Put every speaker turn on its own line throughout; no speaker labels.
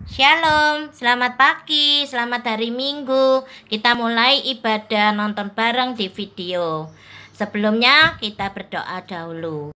Shalom, selamat pagi, selamat hari Minggu. Kita mulai ibadah nonton bareng di video. Sebelumnya kita berdoa dahulu.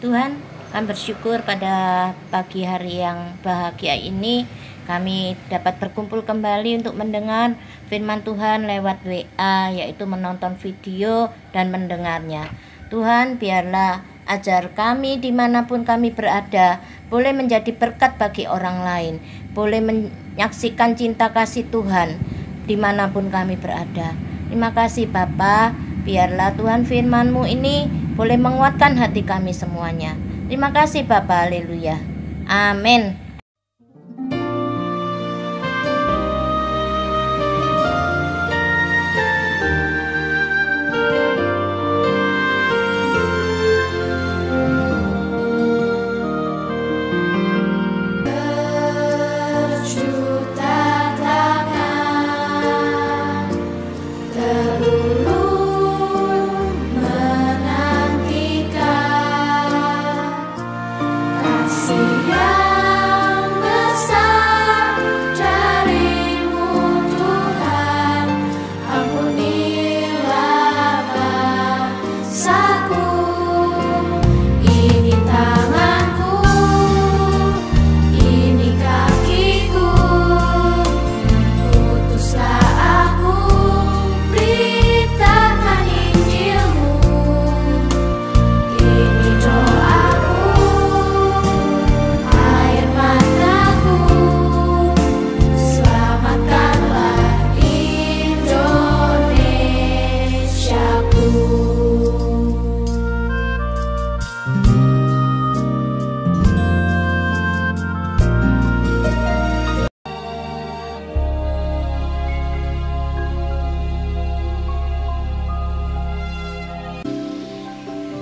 Tuhan, kami bersyukur pada pagi hari yang bahagia ini kami dapat berkumpul kembali untuk mendengar firman Tuhan lewat WA, yaitu menonton video dan mendengarnya. Tuhan, biarlah ajar kami dimanapun kami berada, boleh menjadi berkat bagi orang lain, boleh menyaksikan cinta kasih Tuhan dimanapun kami berada. Terima kasih Bapa, biarlah Tuhan firman-Mu ini boleh menguatkan hati kami semuanya. Terima kasih Bapa, haleluya. Amin.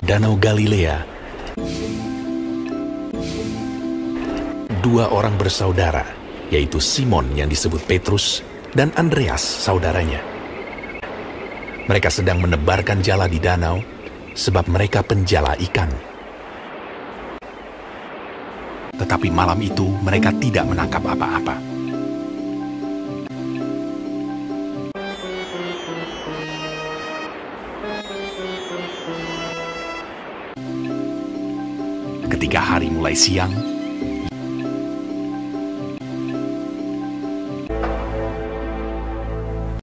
Danau Galilea. Dua orang bersaudara, yaitu Simon yang disebut Petrus dan Andreas saudaranya. Mereka sedang menebarkan jala di danau sebab mereka penjala ikan. Tetapi malam itu mereka tidak menangkap apa-apa. Ketika hari mulai siang,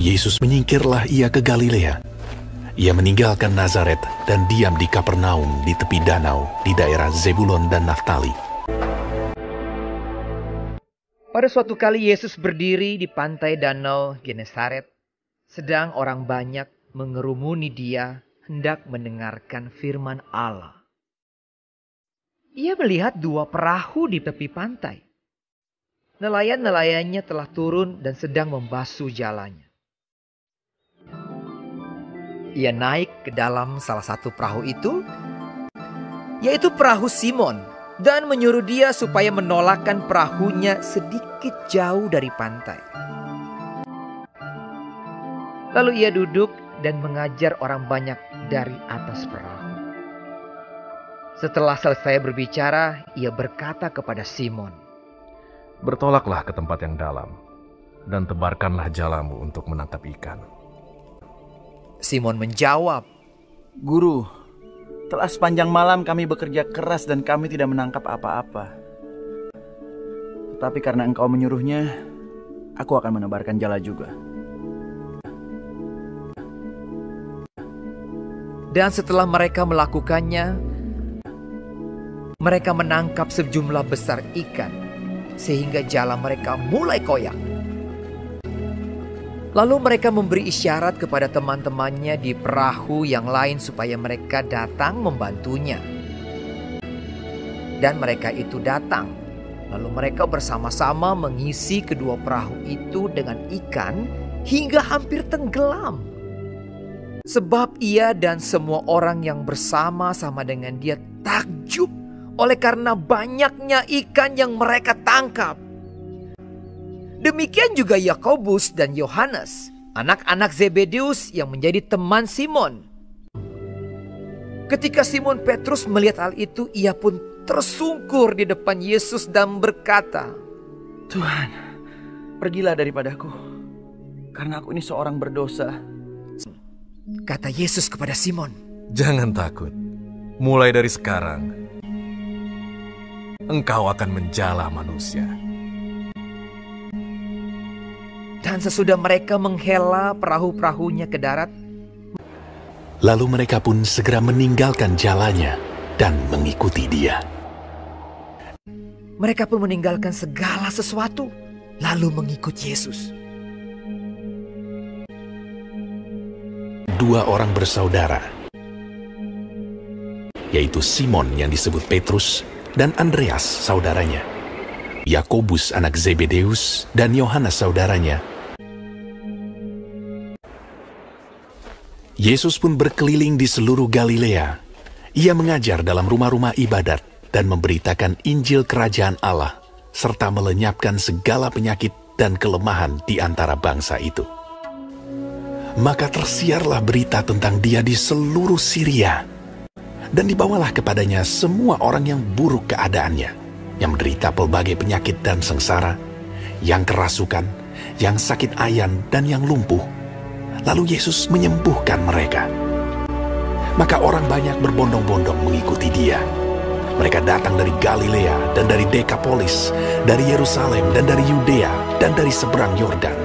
Yesus menyingkirlah ia ke Galilea. Ia meninggalkan Nazaret dan diam di Kapernaum di tepi danau di daerah Zebulon dan Naftali.
Pada suatu kali Yesus berdiri di pantai danau Genesaret, sedang orang banyak mengerumuni dia hendak mendengarkan firman Allah. Ia melihat dua perahu di tepi pantai. Nelayan-nelayannya telah turun dan sedang membasuh jalannya. Ia naik ke dalam salah satu perahu itu, yaitu perahu Simon, dan menyuruh dia supaya menolakkan perahunya sedikit jauh dari pantai. Lalu ia duduk dan mengajar orang banyak dari atas perahu. Setelah selesai berbicara, ia berkata kepada Simon,
"Bertolaklah ke tempat yang dalam, dan tebarkanlah jalamu untuk menangkap ikan."
Simon menjawab,
"Guru, telah sepanjang malam kami bekerja keras dan kami tidak menangkap apa-apa. Tetapi karena engkau menyuruhnya, aku akan menebarkan jala juga."
Dan setelah mereka melakukannya, mereka menangkap sejumlah besar ikan, sehingga jala mereka mulai koyak. Lalu mereka memberi isyarat kepada teman-temannya di perahu yang lain supaya mereka datang membantunya. Dan mereka itu datang. Lalu mereka bersama-sama mengisi kedua perahu itu dengan ikan hingga hampir tenggelam. Sebab ia dan semua orang yang bersama-sama dengan dia takjub oleh karena banyaknya ikan yang mereka tangkap. Demikian juga Yakobus dan Yohanes, anak-anak Zebedeus yang menjadi teman Simon. Ketika Simon Petrus melihat hal itu, ia pun tersungkur di depan Yesus dan berkata,
Tuhan, pergilah daripadaku, karena aku ini seorang berdosa.
Kata Yesus kepada Simon.
Jangan takut. Mulai dari sekarang, engkau akan menjala manusia.
Dan sesudah mereka menghela perahu-perahunya ke darat,
lalu mereka pun segera meninggalkan jalannya dan mengikuti dia.
mereka pun meninggalkan segala sesuatu, lalu mengikut Yesus.
Dua orang bersaudara, yaitu Simon yang disebut Petrus dan Andreas saudaranya, Yakobus anak Zebedeus dan Yohanes saudaranya. Yesus pun berkeliling di seluruh Galilea. Ia mengajar dalam rumah-rumah ibadat dan memberitakan Injil Kerajaan Allah, serta melenyapkan segala penyakit dan kelemahan di antara bangsa itu. Maka tersiarlah berita tentang dia di seluruh Syria, dan dibawalah kepadanya semua orang yang buruk keadaannya, yang menderita pelbagai penyakit dan sengsara, yang kerasukan, yang sakit ayan, dan yang lumpuh. Lalu Yesus menyembuhkan mereka. Maka orang banyak berbondong-bondong mengikuti dia. Mereka datang dari Galilea dan dari Dekapolis, dari Yerusalem dan dari Yudea dan dari seberang Yordan,